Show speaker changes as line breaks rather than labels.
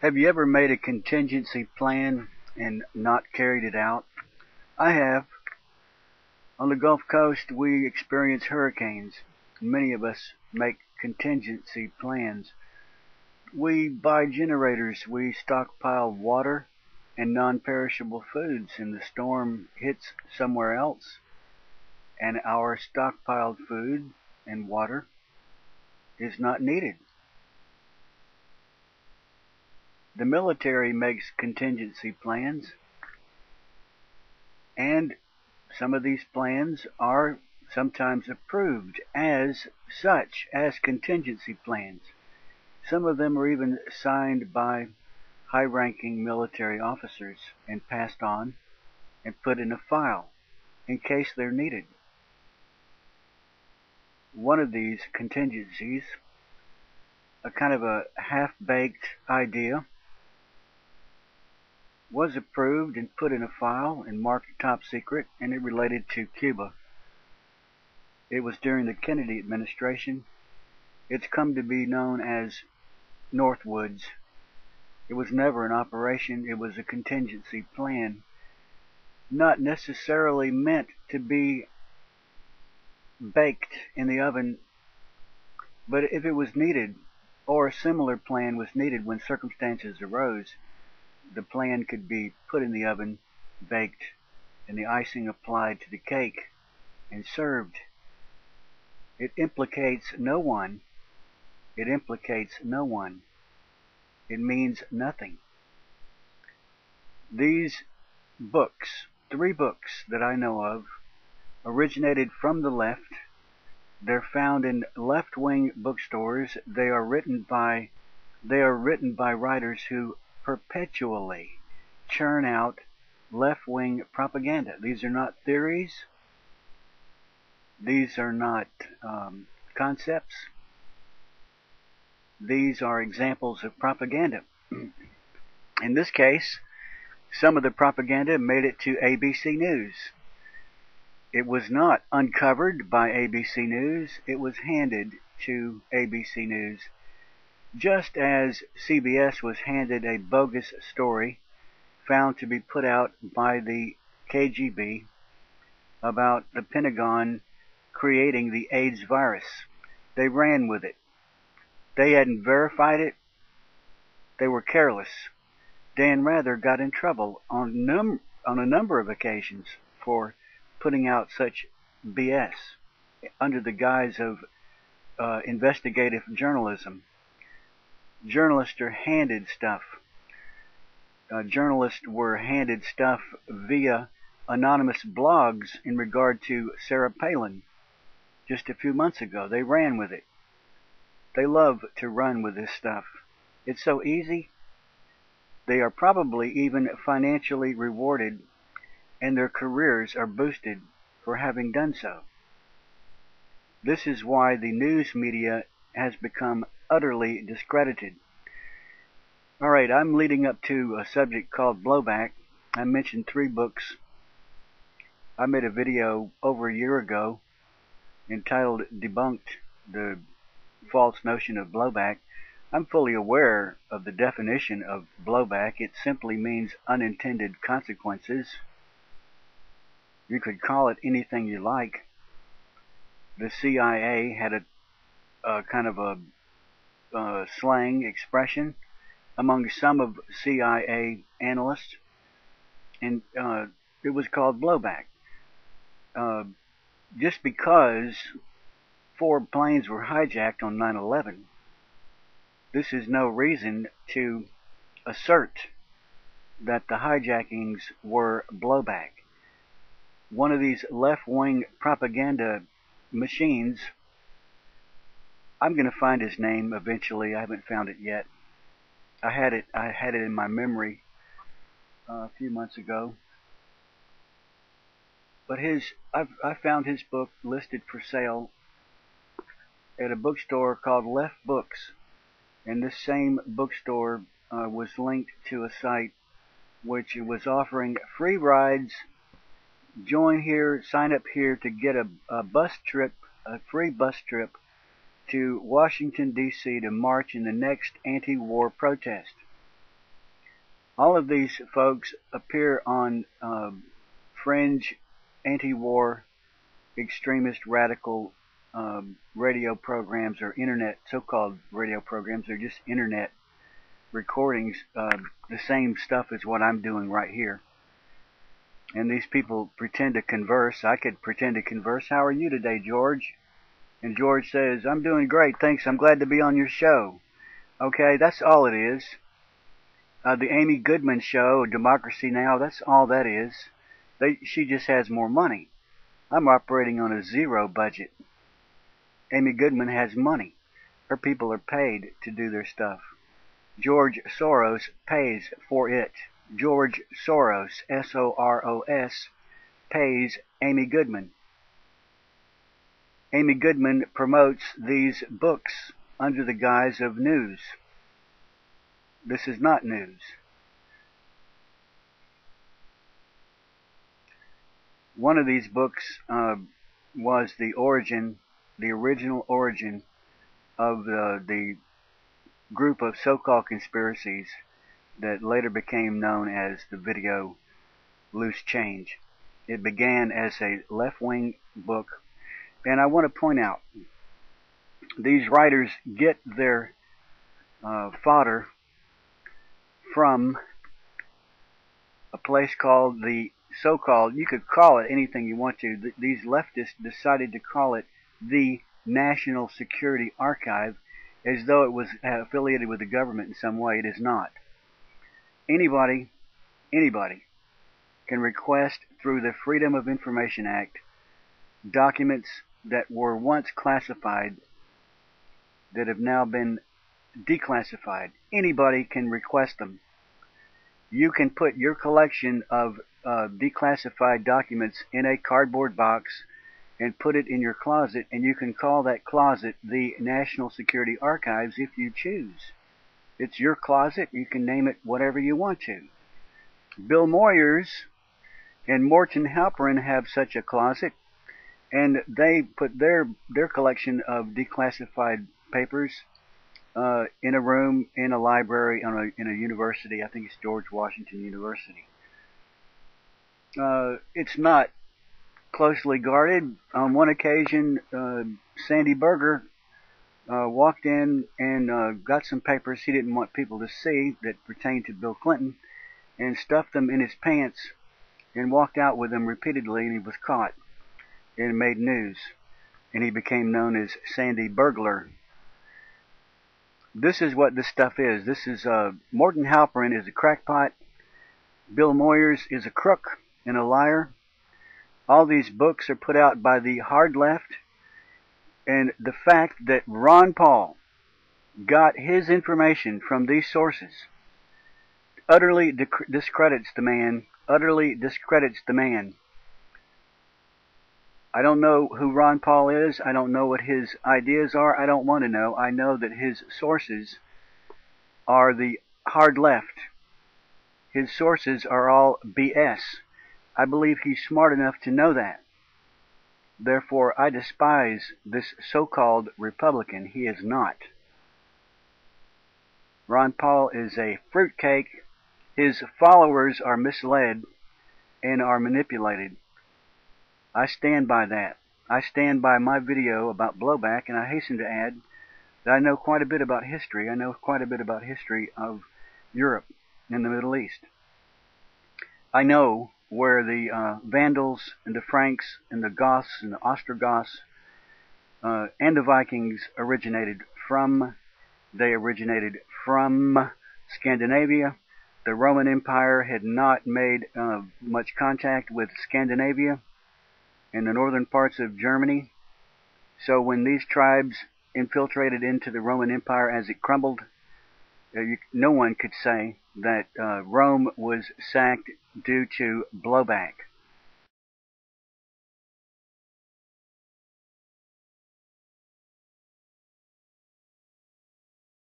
Have you ever made a contingency plan and not carried it out? I have. On the Gulf Coast, we experience hurricanes. Many of us make contingency plans. We buy generators. We stockpile water and non-perishable foods, and the storm hits somewhere else, and our stockpiled food and water is not needed. The military makes contingency plans, and some of these plans are sometimes approved as such, as contingency plans. Some of them are even signed by high-ranking military officers and passed on and put in a file in case they're needed. One of these contingencies, a kind of a half-baked idea, was approved and put in a file and marked top secret, and it related to Cuba. It was during the Kennedy administration. It's come to be known as Northwoods. It was never an operation. It was a contingency plan, not necessarily meant to be baked in the oven, but if it was needed, or a similar plan was needed when circumstances arose, the plan could be put in the oven, baked, and the icing applied to the cake and served. It implicates no one. It implicates no one. It means nothing. These books, 3 books that I know of, originated from the left. They're found in left-wing bookstores. They are written by writers who perpetually churn out left-wing propaganda. These are not theories. These are not concepts. These are examples of propaganda. In this case, some of the propaganda made it to ABC News. It was not uncovered by ABC News. It was handed to ABC News, just as CBS was handed a bogus story found to be put out by the KGB about the Pentagon creating the AIDS virus. They ran with it. They hadn't verified it. They were careless. Dan Rather got in trouble on a number of occasions for putting out such BS under the guise of investigative journalism. Journalists are handed stuff. Journalists were handed stuff via anonymous blogs in regard to Sarah Palin just a few months ago. They ran with it. They love to run with this stuff. It's so easy. They are probably even financially rewarded, and their careers are boosted for having done so. This is why the news media has become utterly discredited. All right, I'm leading up to a subject called blowback. I mentioned 3 books. I made a video over a year ago entitled Debunked the False Notion of Blowback. I'm fully aware of the definition of blowback. It simply means unintended consequences. You could call it anything you like. The CIA had a kind of a slang expression among some of CIA analysts, and it was called blowback. Just because 4 planes were hijacked on 9/11, this is no reason to assert that the hijackings were blowback. One of these left-wing propaganda machines, I'm going to find his name eventually. I haven't found it yet. I had it in my memory a few months ago. But I found his book listed for sale at a bookstore called Left Books, and this same bookstore was linked to a site which was offering free rides. Join here, sign up here to get a bus trip, a free bus trip to Washington, D.C. to march in the next anti-war protest. All of these folks appear on fringe, anti-war, extremist, radical radio programs or internet, so-called radio programs. They're just internet recordings, the same stuff as what I'm doing right here. And these people pretend to converse. I could pretend to converse. How are you today, George? And George says, I'm doing great, thanks. I'm glad to be on your show. Okay, that's all it is. The Amy Goodman show, Democracy Now!, that's all that is. She just has more money. I'm operating on a zero budget. Amy Goodman has money. Her people are paid to do their stuff. George Soros pays for it. George Soros, S-O-R-O-S, pays Amy Goodman. Amy Goodman promotes these books under the guise of news. This is not news. One of these books was the original origin of the group of so-called conspiracies that later became known as the video Loose Change. It began as a left-wing book, and I want to point out, these writers get their fodder from a place called the so-called, you could call it anything you want to, these leftists decided to call it the National Security Archive, as though it was affiliated with the government in some way. It is not. Anybody can request through the Freedom of Information Act documents that were once classified that have now been declassified. Anybody can request them. You can put your collection of declassified documents in a cardboard box and put it in your closet, and you can call that closet the National Security Archives if you choose. It's your closet. You can name it whatever you want to. Bill Moyers and Morton Halperin have such a closet, and they put their collection of declassified papers in a room in a library in a university. I think it's George Washington University. It's not closely guarded. On one occasion, Sandy Berger walked in and got some papers he didn't want people to see that pertained to Bill Clinton, and stuffed them in his pants and walked out with them repeatedly, and he was caught and made news, and he became known as Sandy Burglar. This is what this stuff is. This is Morton Halperin is a crackpot. Bill Moyers is a crook and a liar. All these books are put out by the hard left, and the fact that Ron Paul got his information from these sources utterly discredits the man. Utterly discredits the man. I don't know who Ron Paul is. I don't know what his ideas are. I don't want to know. I know that his sources are the hard left. His sources are all BS. I believe he's smart enough to know that. Therefore, I despise this so-called Republican. He is not. Ron Paul is a fruitcake. His followers are misled and are manipulated. I stand by that. I stand by my video about blowback, and I hasten to add that I know quite a bit about history. I know quite a bit about history of Europe and the Middle East. I know where the Vandals and the Franks and the Goths and the Ostrogoths and the Vikings originated from. They originated from Scandinavia. The Roman Empire had not made much contact with Scandinavia and the northern parts of Germany. So when these tribes infiltrated into the Roman Empire as it crumbled, no one could say that Rome was sacked due to blowback.